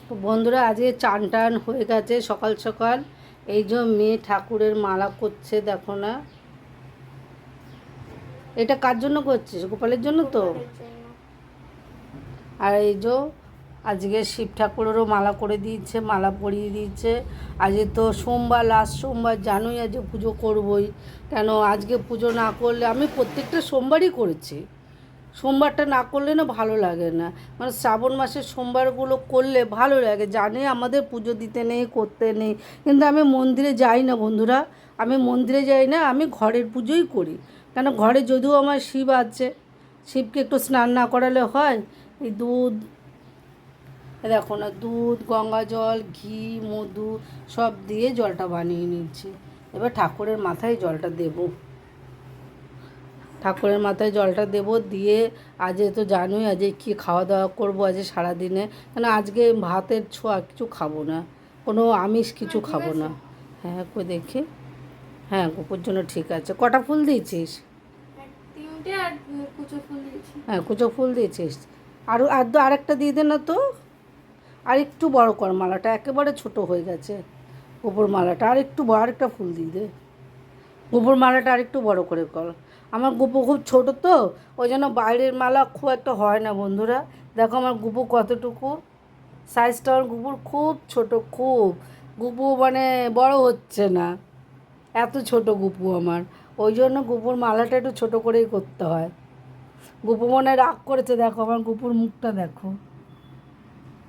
তো বন্ধুরা আজকে চান টান হয়ে গেছে সকাল সকাল। এই যে মেয়ে ঠাকুরের মালা করছে, দেখো না। এটা কার জন্য করছিস? গোপালের জন্য তো। আর এই যে আজকে শিব ঠাকুরেরও মালা করে দিয়েছে, মালা পরিয়ে দিয়েছে। আজকে তো সোমবার, লাস্ট সোমবার, জানোই আজকে পুজো করবই। কেন আজকে পুজো না করলে, আমি প্রত্যেকটা সোমবারই করেছি, সোমবারটা না করলে না ভালো লাগে না। মানে শ্রাবণ মাসের সোমবারগুলো করলে ভালো লাগে, জানে আমাদের পুজো দিতে নেই, করতে নেই। কিন্তু আমি মন্দিরে যাই না বন্ধুরা, আমি মন্দিরে যাই না, আমি ঘরের পুজোই করি। কেন ঘরে যদিও আমার শিব আছে, শিবকে একটু স্নান না করালে হয়। এই দুধ, দেখো না, দুধ, গঙ্গা জল, ঘি, মধু সব দিয়ে জলটা বানিয়ে নিচ্ছি। এবার ঠাকুরের মাথায় জলটা দেবো, ঠাকুরের মাথায় জলটা দেবো। দিয়ে আজকে তো জানোই আজকে কী খাওয়া দাওয়া করবো আজকে সারাদিনে। কেন আজকে ভাতের ছোঁয়া কিছু খাবো না, কোনো আমিষ কিছু খাবো না। হ্যাঁ কই দেখি, হ্যাঁ গোপুর জন্য ঠিক আছে। কটা ফুল দিয়েছিস? হ্যাঁ কুচো ফুল দিয়েছিস। আরেকটা দিয়ে দে না তো, আর একটু বড় কর মালাটা, একেবারে ছোট হয়ে গেছে গোপুর মালাটা। আর একটু আরেকটা ফুল দিয়ে দে, গোপুর মালাটা আর একটু বড় করে কর। আমার গোপু খুব ছোট তো, ওই জন্য বাইরের মালা খুব একটা হয় না বন্ধুরা। দেখো আমার গোপু কতটুকু, সাইজটা আমার গোপুর খুব ছোট, খুব। গোপু মানে বড় হচ্ছে না, এত ছোট গোপু আমার। ওই জন্য গোপুর মালাটা একটু ছোট করেই করতে হয়। গোপু মনে হয় রাগ করেছে, দেখো আমার গোপুর মুখটা দেখো।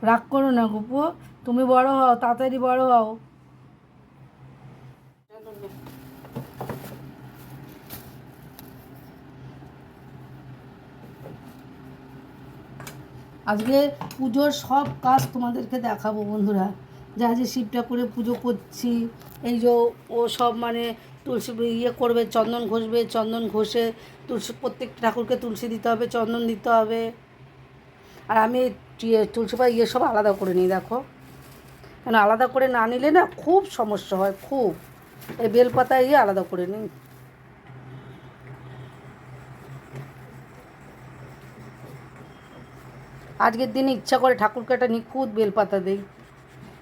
রাগ করো না গোপু, তুমি বড় হও, তাড়াতাড়ি বড় হও। আজকে পুজোর সব কাজ তোমাদেরকে দেখাবো বন্ধুরা। যা যে শিব ঠাকুরের পুজো করছি, এই যে ও সব মানে তুলসী ইয়ে করবে, চন্দন ঘষবে, চন্দন ঘষে তুলসী, প্রত্যেকটা ঠাকুরকে তুলসী দিতে হবে, চন্দন দিতে হবে। আর আমি তুলসী পাতা ইয়ে সব আলাদা করে নিই, দেখো। কেন আলাদা করে না নিলে না খুব সমস্যা হয়, খুব। এই বেলপাতা ইয়ে আলাদা করে নিই। আজকের দিনে ইচ্ছা করে ঠাকুরকে একটা নিখুঁত বেলপাতা দেই,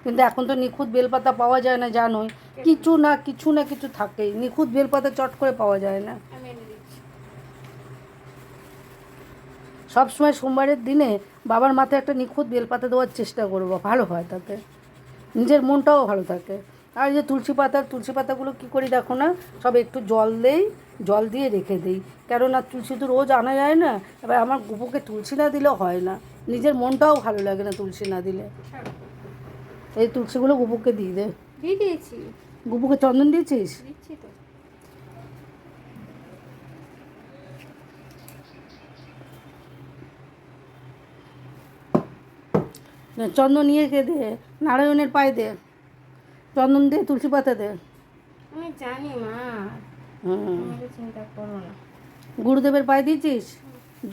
কিন্তু এখন তো নিখুঁত বেলপাতা পাওয়া যায় না, জানোই। কিছু না কিছু থাকেই, নিখুঁত বেলপাতা চট করে পাওয়া যায় না। সব সময় সোমবারের দিনে বাবার মাথায় একটা নিখুঁত বেলপাতা দেওয়ার চেষ্টা করবো, ভালো হয় তাতে, নিজের মনটাও ভালো থাকে। আর এই যে তুলসী পাতাগুলো কী করি দেখো না, সব একটু জল দেই, জল দিয়ে রেখে দিই। কেননা তুলসী তো রোজ আনা যায় না, এবার আমার গুপুকে তুলসী না দিলেও হয় না, নিজের মনটাও ভালো লাগে না তুলসী না দিলে। এই তুলসীগুলো গুপুকে দিয়ে দে। দিয়ে দিয়েছি। গুপুকে চন্দন দিয়েছিস? দিচ্ছি তো। চন্দন নিয়ে কে দে, নারায়ণের পায়ে দে, চন্দন দে, তুলসী পাতা দে। আমি জানি মা, চিন্তা করো না। গুরুদেবের পায়ে দিয়েছিস?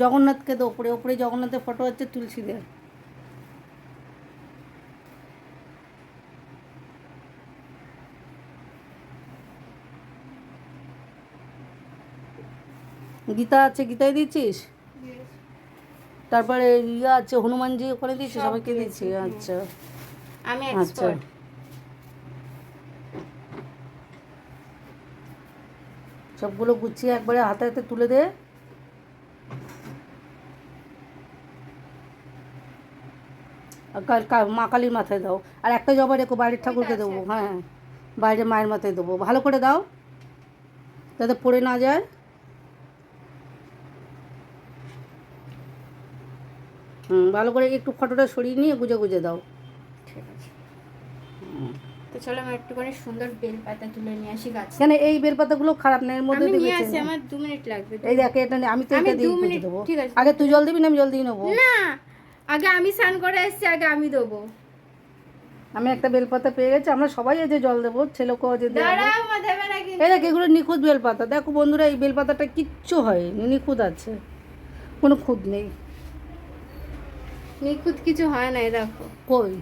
জগন্নাথকে দে, ওপরে ওপরে জগন্নাথের ফটো আছে, তুলসী দে। গীতা আছে, গীতায় দিয়েছিস? তারপরে ইয়ে আছে, হনুমানজি ওখানে দিয়েছিস? সবাইকে দিয়েছি, আচ্ছা। আমি আচ্ছা, এক্সপার্ট। সবগুলো গুছিয়ে একবারে হাতে হাতে তুলে দে। মা কালীর মাথায় দাও, আর একটা জবা রেখো, বাইরের ঠাকুরকে দেবো। হ্যাঁ, বাইরে মায়ের মাথায় দেবো, ভালো করে দাও যাতে পড়ে না যায়। ভালো করে একটু ফটোটা সরিয়ে নিয়ে গুজে গুজে দাও। ঠিক আছে, তো চলো আমি একটুখানি সুন্দর বেলপাতা তুলে নিয়ে আসি গাছ। কেন এই বেলপাতাগুলো খারাপ না, এর মধ্যে নিয়ে আসি, আমার 2 মিনিট লাগবে। এই দেখ, এটা আমি তো এটা দিয়ে গুজে দেবো। ঠিক আছে, আগে তুই জল দিবি না আমি জল দিয়ে নেবো? না, আগে আমি স্নান করে এসেছি, আগে আমি দেবো। আমি একটা বেলপাতা পেয়ে গেছি, আমরা সবাই এই যে জল দেবো, ছেলেকেও যে দেবো। দাঁড়াও মা, দেবে না কিন্তু। এই দেখ, এগুলো নিখুঁত বেলপাতা, দেখো বন্ধুরা, এই বেলপাতাটা কিচ্ছু হয়নি, নিখুঁত আছে, কোনো খুঁত নেই। নিখুঁত কিছু হয় না, দেখো। কই,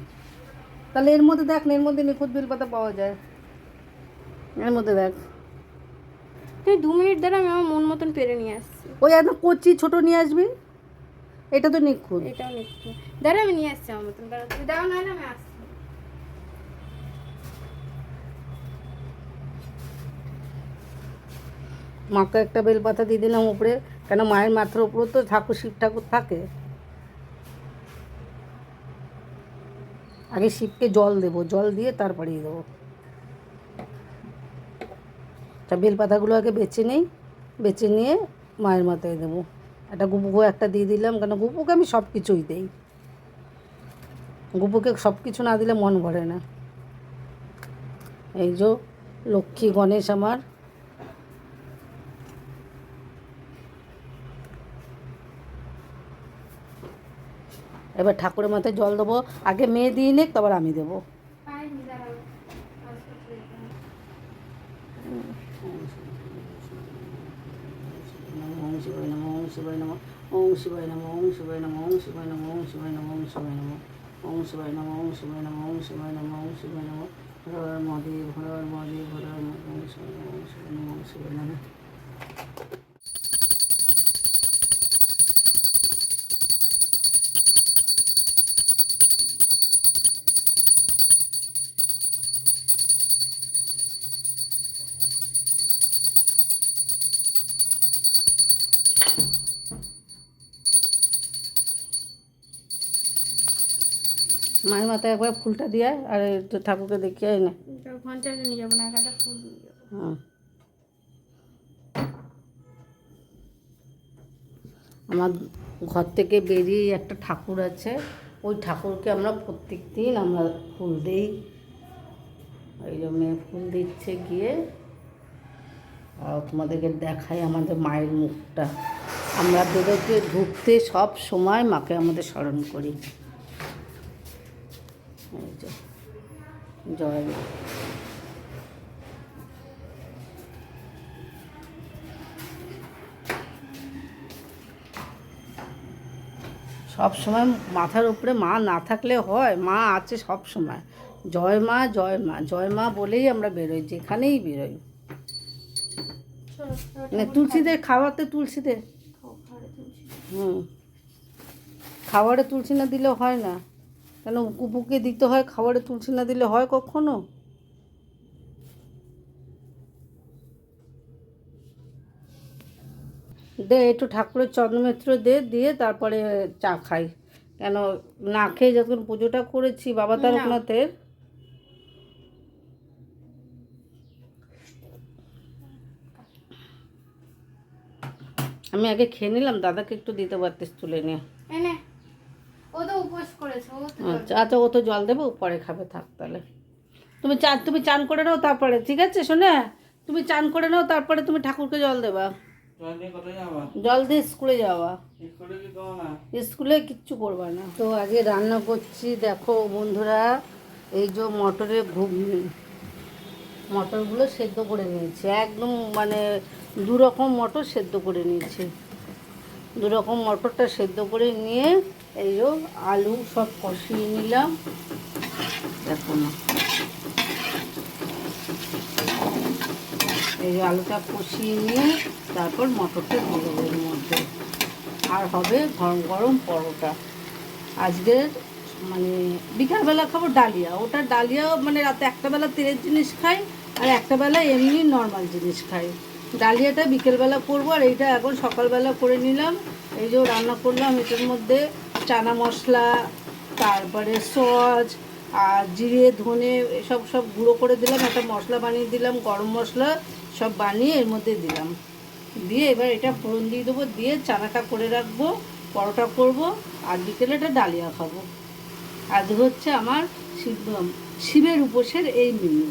তাহলে এর মধ্যে দেখ না, এর মধ্যে নিখুঁত বেলপাতা পাওয়া যায়, এর মধ্যে দেখ। তুই 2 মিনিট ধরে আমি আমার মন মতন পেরে নিয়ে আসছি। ওই একদম কচি ছোটো নিয়ে আসবি, এটা তো নিখুঁত। এটাও নিচ্ছি, দাঁড়া আমি নিয়ে আসছি আমার মতন, দাঁড়া তুমি দাও না না আমি আসছি। মাকে একটা বেলপাতা দিয়ে দিলাম উপরে, কেন মায়ের মাথার উপরে তো ঠাকুর, শিব ঠাকুর থাকে। আগে শিবকে জল দেবো, জল দিয়ে তারপরে দেবো। তা বেলপাতাগুলো আগে বেছে নেই, বেছে নিয়ে মায়ের মাথায় দেবো। একটা গুপুকে একটা দিয়ে দিলাম, কেন গুপুকে আমি সব কিছুই দিই, গুপুকে সব কিছু না দিলে মন ভরে না। এই যে লক্ষ্মী গণেশ আমার। এবার ঠাকুরের মাথায় জল দেবো, আগে মেয়ে দিয়ে নিক তারপর আমি দেবো। পাইনি, দাঁড়াও আসতে দিতে হবে। ওম শিবায় নমঃ, ওম শিবায় নমঃ, ওম শিবায় নমঃ, ওম শিবায় নমঃ, ওম শিবায় নমঃ, ওম শিবায় নমঃ, ওম শিবায় নমঃ, ওম শিবায় নমঃ, ওম শিবায় নমঃ, ওম শিবায় নমঃ, ওম শিবায় নমঃ, হর হর মহাদেব, হর হর মহাদেব, হর হর মহাদেব, ওম শিবায় নমঃ, ওম শিবায় নমঃ, ওম শিবায় নমঃ। মায়ের মাথায় একবার ফুলটা দিয়ে আয়, আর একটু ঠাকুরকে দেখিয়ে আয় না। ঘন্টাটা নিয়ে যাবো না, একটা ফুল নিয়ে যাবো। হুম। আমার ঘর থেকে বেরিয়ে একটা ঠাকুর আছে, ওই ঠাকুরকে আমরা প্রত্যেক দিন আমরা ফুল দিই। ওই যে মেয়ে ফুল দিচ্ছে গিয়ে, আর তোমাদেরকে দেখাই আমাদের মায়ের মুখটা। আমরা বেরোতে ঢুকতে সব সময় মাকে আমাদের স্মরণ করি। এই যে জয় মা। সব সময় মাথার উপরে মা না থাকলে হয়, মা আছে সব সময়। জয় মা, জয় মা, জয় মা বলেই আমরা বেরোই, যেখানেই বেরোই। মানে তুলসীদের খাওয়াতে, তুলসীদের হুম, খাবারে তুলসী না দিলে হয় না, কেন কুপুকে দিতে হয়, খাবারে তুলসী না দিলে হয় কখনো? দে একটু ঠাকুরের চন্দ্রমিত্র দে, দিয়ে তারপরে চা খাই, কেন না খেয়ে যখন পুজোটা করেছি বাবা তারকনাথের। আমি আগে খেয়ে নিলাম, দাদাকে একটু দিতে পারতিস তুলে নিয়ে। এনে ও তো উপোস করেছে, ও তো আচ্ছা আচ্ছা, ও তো জল দেবো, পরে খাবে, থাক তাহলে। তুমি চান করে নাও তারপরে, ঠিক আছে শোনে, তুমি চান করে নাও তারপরে তুমি ঠাকুরকে জল দেবা। জল দিয়ে স্কুলে যাওয়া, স্কুলে কিচ্ছু করবা না। তো আগে রান্না করছি দেখো বন্ধুরা, এই যে মটরের ঘুগনি, মটরগুলো সেদ্ধ করে নিয়েছি একদম, মানে দু রকম মটর সেদ্ধ করে নিয়েছি। দু রকম মটরটা সেদ্ধ করে নিয়ে এই যে আলু সব কষিয়ে নিলাম, দেখো না, এই যে আলুটা কষিয়ে নিয়ে তারপর মটরটা দিয়ে দেবো এর মধ্যে। আর হবে গরম গরম পরোটা। আজকের মানে বিকালবেলা খাবো ডালিয়া, ওটা ডালিয়া মানে রাতে একটা বেলা তেলের জিনিস খাই, আর একটা বেলা এমনি নর্মাল জিনিস খাই। ডালিয়াটা বিকেলবেলা করবো, আর এইটা এখন সকালবেলা করে নিলাম। এই যে রান্না করলাম, এটার মধ্যে চানা মশলা, তারপরে সস আর জিরে ধনে এসব সব গুঁড়ো করে দিলাম, একটা মশলা বানিয়ে দিলাম, গরম মশলা সব বানিয়ে এর মধ্যে দিলাম, দিয়ে এবার এটা ফোড়ন দিয়ে দেবো, দিয়ে চানাটা করে রাখবো, পরোটা করব, আর বিকেলে এটা ডালিয়া খাবো। আজ হচ্ছে আমার শিবের উপোসের এই মেনু।